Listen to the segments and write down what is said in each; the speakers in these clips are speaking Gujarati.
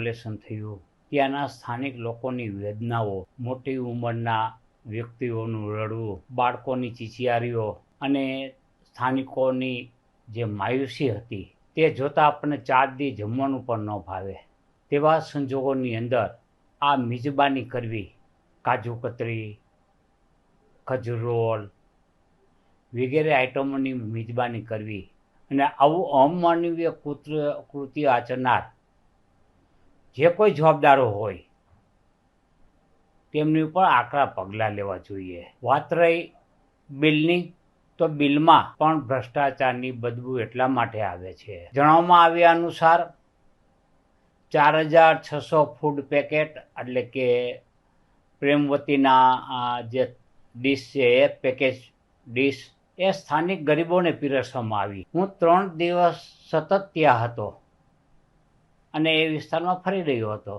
ડેમોલેશન થયું, ત્યાંના સ્થાનિક લોકોની વેદનાઓ, મોટી ઉંમરના વ્યક્તિઓનું રડવું, બાળકોની ચીચિયારીઓ અને સ્થાનિકોની જે માયુસી હતી તે જોતાં આપણને 4 દી જમવાનું પણ ન ભાવે. તેવા સંજોગોની અંદર આ મિજબાની કરવી, કાજુ કતરી, ખજૂર રોલ વગેરે આઇટમોની મિજબાની કરવી અને આવું અમાનવીય કૃત્ય આચરનાર જે કોઈ જવાબદારો હોય તેમની ઉપર આકરા પગલાં લેવા જોઈએ. વાત રહી બિલની, તો બિલમાં પણ ભ્રષ્ટાચારની બદબૂ એટલા માટે આવે છે. જણાવવામાં આવ્યા અનુસાર 4600 ફૂડ પેકેટ એટલે કે પ્રેમવતીના જે ડીશ છે એ પેકેજ ડીશ એ સ્થાનિક ગરીબોને પીરસવામાં આવી. હું 3 દિવસ સતત ત્યાં હતો અને એ વિસ્તારમાં ફરી રહ્યો હતો.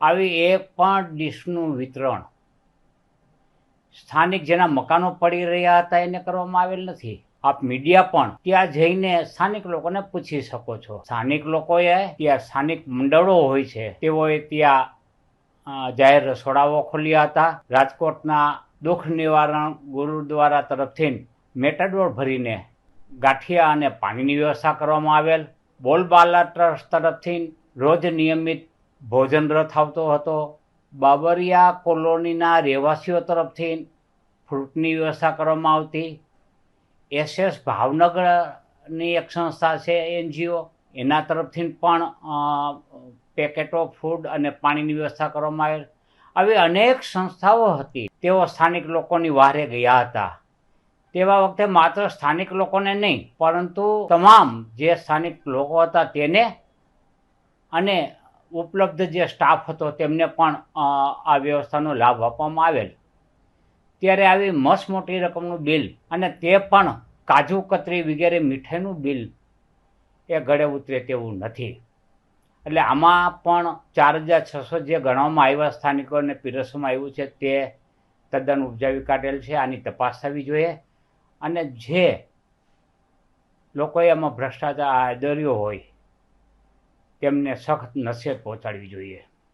આવી એક પણ ડીશનું વિતરણ સ્થાનિક જેના મકાનો પડી રહ્યા હતા એને કરવામાં આવેલ નથી. આપ મીડિયા પણ ત્યાં જઈને સ્થાનિક લોકોને પૂછી શકો છો. સ્થાનિક લોકોએ ત્યાં સ્થાનિક મંડળો હોય છે તેઓએ ત્યાં જાહેર રસોડાઓ ખોલ્યા હતા. રાજકોટના દુઃખ નિવારણ ગુરુદ્વારા તરફથી મેટાડોર ભરીને ગાંઠિયા અને પાણીની વ્યવસ્થા કરવામાં આવેલ. બોલબાલા ટ્રસ્ટ તરફથી રોજ નિયમિત ભોજન રથ આવતો હતો. બાબરિયા કોલોનીના રહેવાસીઓ તરફથી ફ્રૂટની વ્યવસ્થા કરવામાં આવતી. SS ભાવનગરની એક સંસ્થા છે NGO, એના તરફથી પણ પેકેટો ફૂડ અને પાણીની વ્યવસ્થા કરવામાં આવેલ. આવી અનેક સંસ્થાઓ હતી. તેઓ સ્થાનિક લોકોની વહારે ગયા હતા. તેવા વખતે માત્ર સ્થાનિક લોકોને નહીં પરંતુ તમામ જે સ્થાનિક લોકો હતા તેને અને ઉપલબ્ધ જે સ્ટાફ હતો તેમને પણ આ વ્યવસ્થાનો લાભ આપવામાં આવેલ. ત્યારે આવી મોટી રકમનું બિલ અને તે પણ કાજુ કતરી વગેરે મીઠાઈનું બિલ એ ગળે ઉતરે તેવું નથી. એટલે આમાં પણ 4600 જે ગણવામાં આવ્યા સ્થાનિકોને પીરસવામાં આવ્યું છે તે તદ્દન ઉપજાવી કાઢેલ છે. આની તપાસ થવી જોઈએ અને જે લોકોએ આમાં ભ્રષ્ટાચાર આદર્યો હોય તેમને સખત નસીહત પહોંચાડવી જોઈએ.